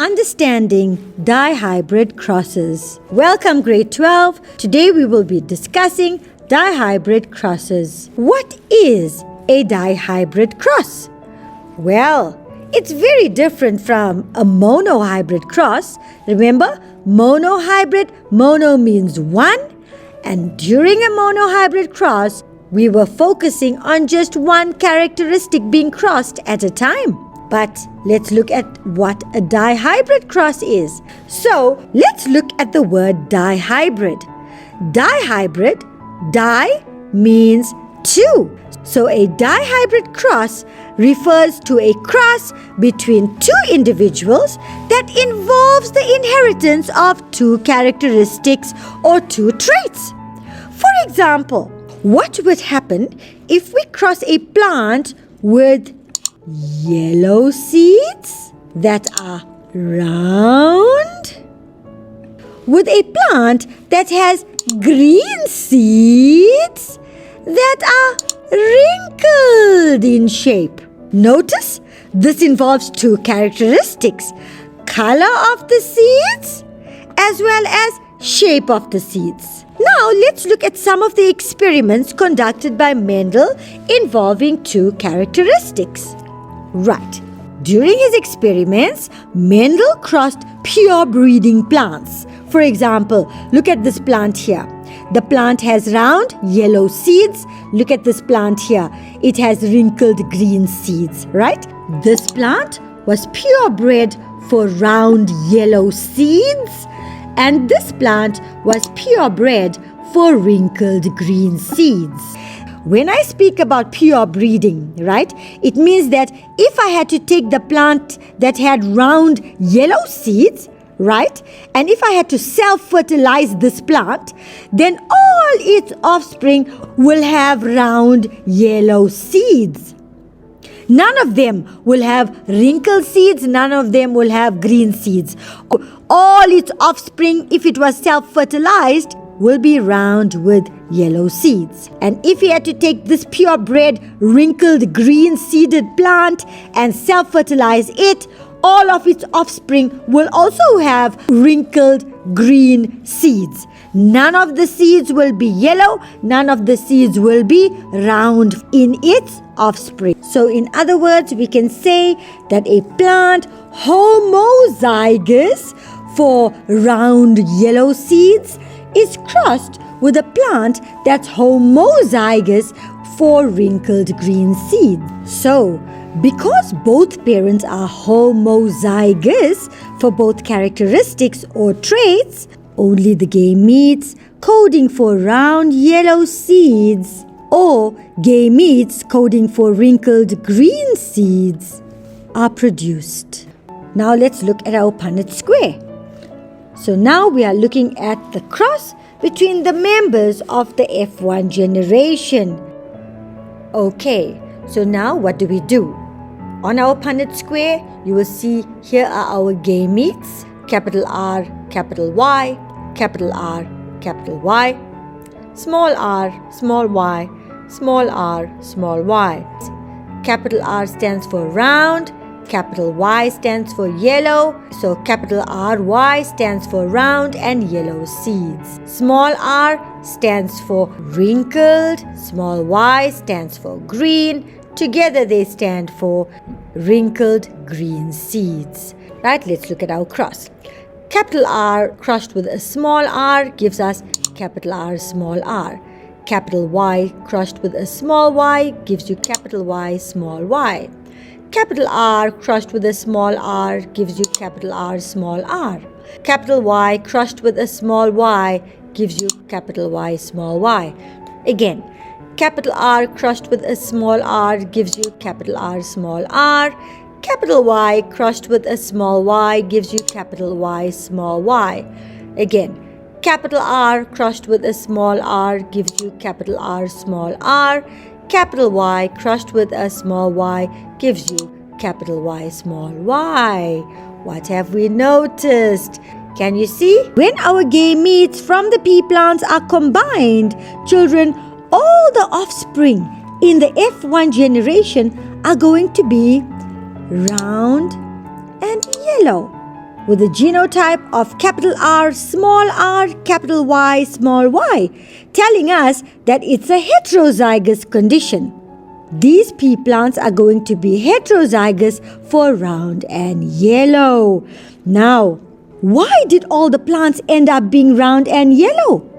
Understanding Dihybrid Crosses. Welcome grade 12. Today we will be discussing dihybrid crosses. What is a dihybrid cross? Well, it's very different from a monohybrid cross. Remember, monohybrid, mono means one, and during a monohybrid cross, we were focusing on just one characteristic being crossed at a time. But let's look at what a dihybrid cross is. So let's look at the word dihybrid. Dihybrid, di means two. So a dihybrid cross refers to a cross between two individuals that involves the inheritance of two characteristics or two traits. For example, what would happen if we cross a plant with yellow seeds that are round with a plant that has green seeds that are wrinkled in shape? Notice this involves two characteristics: color of the seeds as well as shape of the seeds. Now let's look at some of the experiments conducted by Mendel involving two characteristics. Right. During his experiments, Mendel crossed pure breeding plants. For example, look at this plant here. The plant has round yellow seeds. Look at this plant here. It has wrinkled green seeds, right? This plant was purebred for round yellow seeds, and this plant was purebred for wrinkled green seeds. When I speak about pure breeding, right, it means that if I had to take the plant that had round yellow seeds, right, and if I had to self-fertilize this plant, then all its offspring will have round yellow seeds. None of them will have wrinkled seeds, none of them will have green seeds. All its offspring, if it was self-fertilized, will be round with yellow seeds. And if he had to take this purebred, wrinkled, green-seeded plant and self-fertilize it, all of its offspring will also have wrinkled green seeds. None of the seeds will be yellow, none of the seeds will be round in its offspring. So in other words, we can say that a plant homozygous for round yellow seeds is crossed with a plant that's homozygous for wrinkled green seeds. So, because both parents are homozygous for both characteristics or traits, only the gametes coding for round yellow seeds or gametes coding for wrinkled green seeds are produced. Now let's look at our Punnett Square. So now we are looking at the cross between the members of the F1 generation. Okay, so now what do we do? On our Punnett Square, you will see here are our gametes, capital R, capital Y, capital R, capital Y, small r, small y, small r, small y. Capital R stands for round, capital Y stands for yellow, so capital RY stands for round and yellow seeds. Small r stands for wrinkled, small y stands for green. Together they stand for wrinkled green seeds. Right, let's look at our cross. Capital R crossed with a small r gives us capital R small r. Capital Y crossed with a small y gives you capital Y small y. Capital R crushed with a small r gives you capital R small r. Capital Y crushed with a small y gives you capital Y small y. Again, capital R crushed with a small r gives you capital R small r. Capital Y crushed with a small y gives you capital Y small y. Again, capital R crushed with a small r gives you capital R small r. Capital Y crushed with a small y gives you capital Y small y. What have we noticed? Can you see? When our gametes from the pea plants are combined, children, all the offspring in the F1 generation are going to be round and yellow. with a genotype of capital R, capital Y, small y, telling us that it's a heterozygous condition. These pea plants are going to be heterozygous for round and yellow. Now, why did all the plants end up being round and yellow?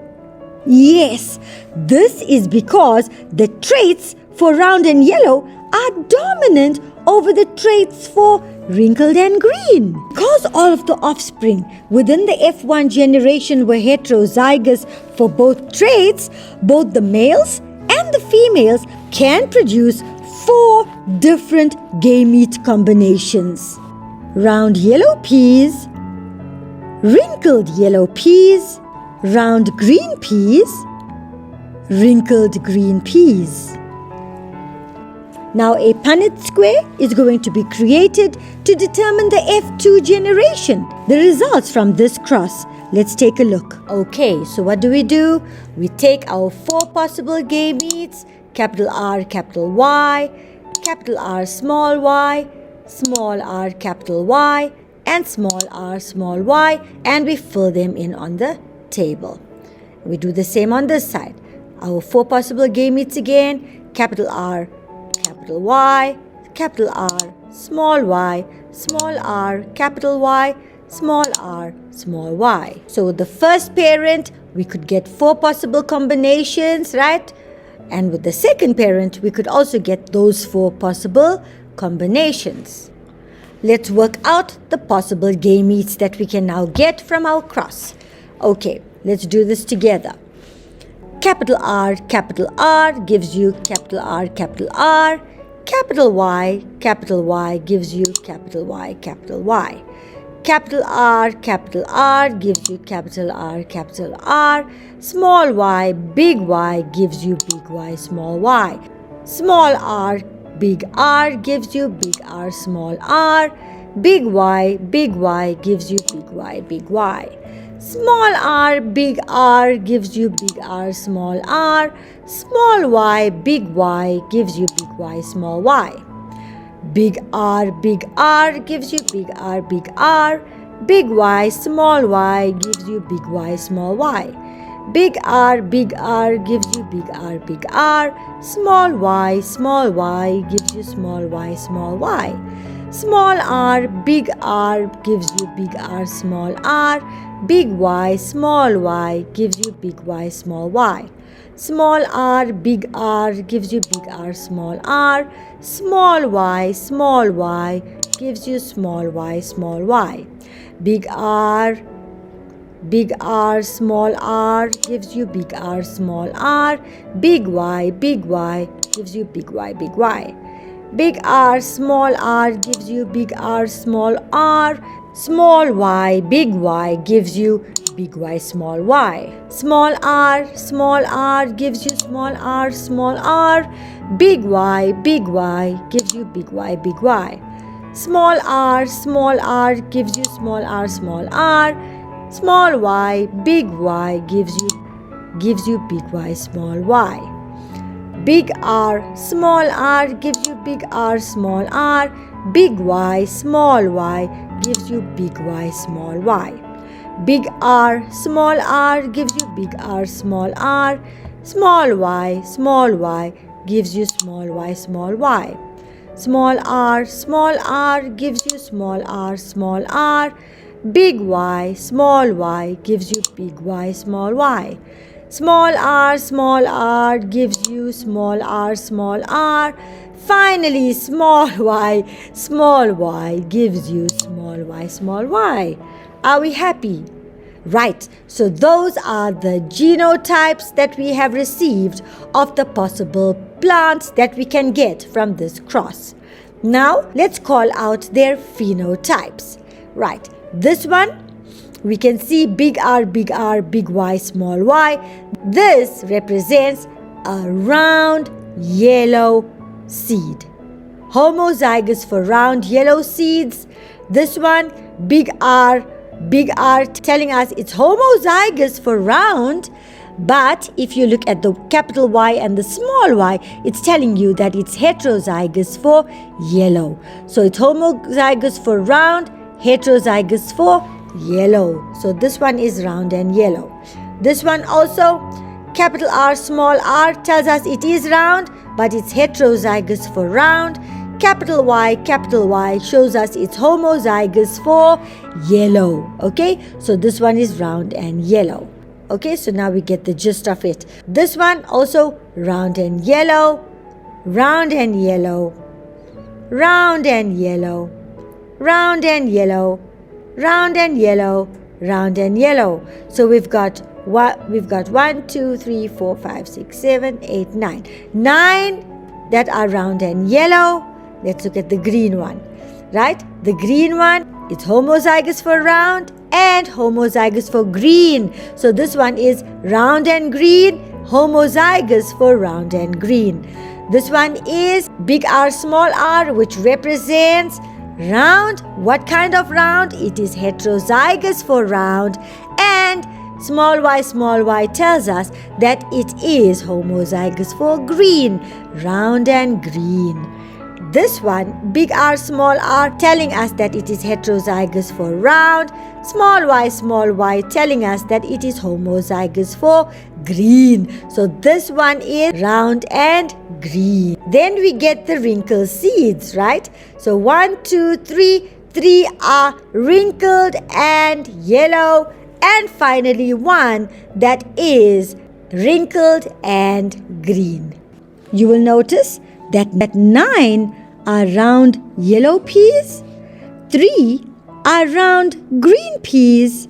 Yes, this is because the traits for round and yellow are dominant over the traits for wrinkled and green. Because all of the offspring within the F1 generation were heterozygous for both traits, both the males and the females can produce 4 different gamete combinations. Round yellow peas, wrinkled yellow peas, round green peas, wrinkled green peas. Now a Punnett Square is going to be created to determine the F2 generation. The results from this cross. Let's take a look. Okay, so what do? We take our 4 possible gametes, capital R, capital Y, capital R, small y, small r, capital Y, and small r, small y, and we fill them in on the table. We do the same on this side. Our 4 possible gametes again, capital R, capital Y, capital R, small y, small r, capital Y, small r, small y. So with the first parent, we could get 4 possible combinations, right? And with the second parent, we could also get those 4 possible combinations. Let's work out the possible gametes that we can now get from our cross. Okay, let's do this together. Capital R gives you capital R, capital R. Capital Y gives you capital Y, capital Y. Capital R gives you capital R, capital R. Small y, big Y gives you big Y, small y. Small r, big R gives you big R, small r. Big Y gives you big Y, big Y. Small r, big R gives you big R, small r. Small y, big Y gives you big Y, small y. Big R gives you big R, big R. Big Y gives you big Y, small y. Big R gives you big R, big R. Small y gives you small y, small y. Small r, big R gives you big R, small r. Big Y gives you big Y, small y. Small r, big R gives you big R, small r. Small y gives you small y, small y. Big R, small r gives you big R, small r. Big Y gives you big Y, big Y. Big R, small r gives you big R, small r. Small y, big Y gives you big Y, small y. Small r gives you small r, small r. Big Y gives you big Y, big Y. Small r gives you small r, small r. Small y gives you big Y, small y. Big R gives you big R, small r. Big Y gives you big Y, small y. Big R gives you big R, small r. Small y gives you small y, small y. Small r gives you small r, small r. Big Y gives you big Y, small y. Small r gives you small r, small r. Finally, small y gives you small y, small y. Are we happy? Right, so those are the genotypes that we have received of the possible plants that we can get from this cross. Now, let's call out their phenotypes. Right, this one, we can see big R, big Y, small y. This represents a round yellow seed. Homozygous for round yellow seeds. This one, big R telling us it's homozygous for round, but if you look at the capital Y and the small y, it's telling you that it's heterozygous for yellow. So it's homozygous for round, heterozygous for yellow. So this one is round and yellow. This one also, capital R, small r tells us it is round, but it's heterozygous for round. Capital Y shows us it's homozygous for yellow. Okay, so this one is round and yellow. Okay, so now we get the gist of it. This one also round and yellow, round and yellow, round and yellow, round and yellow, round and yellow, round and yellow. So we've got 1, 2, 3, 4, 5, 6, 7, 8, 9. 9 that are round and yellow. Let's look at the green one, right? The green one, it's homozygous for round and homozygous for green. So this one is round and green, homozygous for round and green. This one is big R, small r, which represents round. What kind of round? It is heterozygous for round, and small y tells us that it is homozygous for green, round and green. This one, big R, small r, telling us that it is heterozygous for round, small y telling us that it is homozygous for green. So this one is round and green. Then we get the wrinkled seeds, right? So 1, 2, 3, 3 are wrinkled and yellow, and finally one that is wrinkled and green. You will notice that 9 are round yellow peas, 3 are round green peas,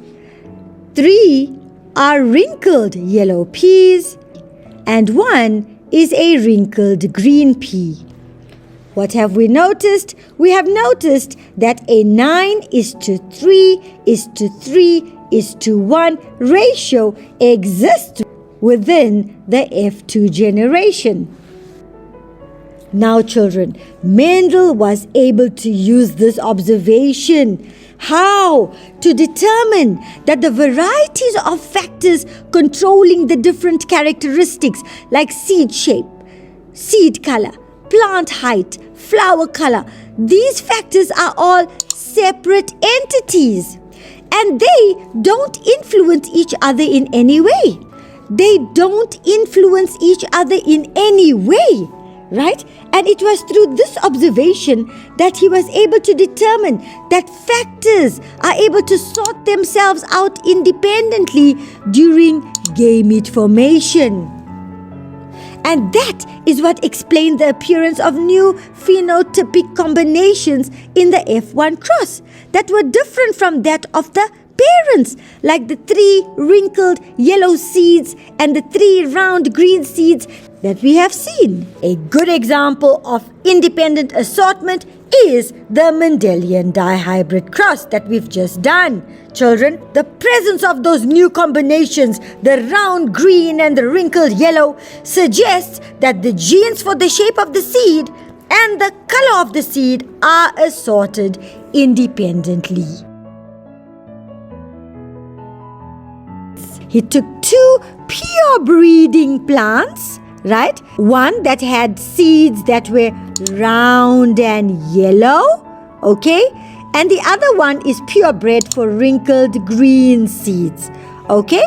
3 are wrinkled yellow peas, and 1 is a wrinkled green pea. What have we noticed? We have noticed that a 9:3:3:1 ratio exists within the F2 generation. Now children, Mendel was able to use this observation. How? To determine that the varieties of factors controlling the different characteristics like seed shape, seed color, plant height, flower color, these factors are all separate entities and they don't influence each other in any way. They don't influence each other in any way. Right? And it was through this observation that he was able to determine that factors are able to sort themselves out independently during gamete formation. And that is what explained the appearance of new phenotypic combinations in the F1 cross that were different from that of the parents, like the 3 wrinkled yellow seeds and the 3 round green seeds that we have seen. A good example of independent assortment is the Mendelian dihybrid cross that we've just done. Children, the presence of those new combinations, the round green and the wrinkled yellow, suggests that the genes for the shape of the seed and the color of the seed are assorted independently. He took 2 pure breeding plants, right? One that had seeds that were round and yellow, okay? And the other one is purebred for wrinkled green seeds, okay?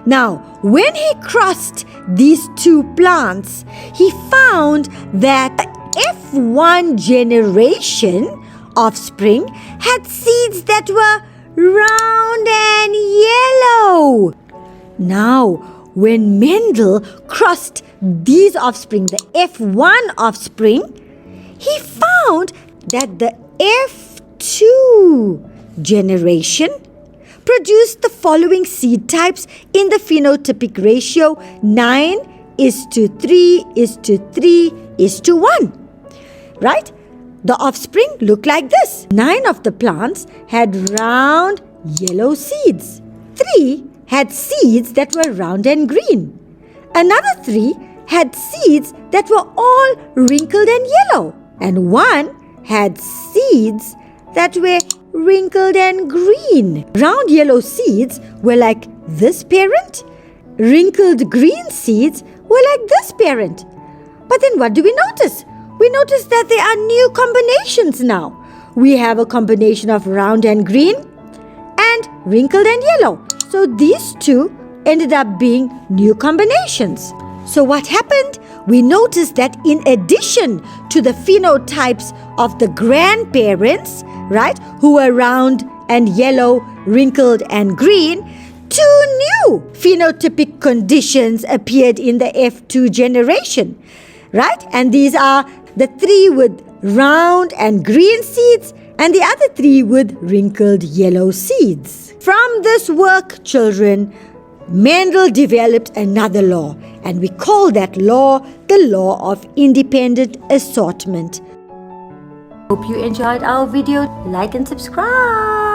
Now, when he crossed these 2 plants, he found that the F1 generation offspring had seeds that were round and yellow. Now, when Mendel crossed these offspring, the F1 offspring, he found that the F2 generation produced the following seed types in the phenotypic ratio 9:3:3:1. Right? The offspring looked like this. 9 of the plants had round yellow seeds. 3 had seeds that were round and green. Another 3 had seeds that were all wrinkled and yellow. And 1 had seeds that were wrinkled and green. Round yellow seeds were like this parent. Wrinkled green seeds were like this parent. But then what do we notice? We notice that there are new combinations now. We have a combination of round and green and and wrinkled and yellow. So these two ended up being new combinations. So what happened? We noticed that in addition to the phenotypes of the grandparents, right, who were round and yellow, wrinkled and green, two new phenotypic conditions appeared in the F2 generation, right? And these are the three with round and green seeds and the other three with wrinkled yellow seeds. From this work, children, Mendel developed another law, and we call that law the law of independent assortment. Hope you enjoyed our video. Like and subscribe.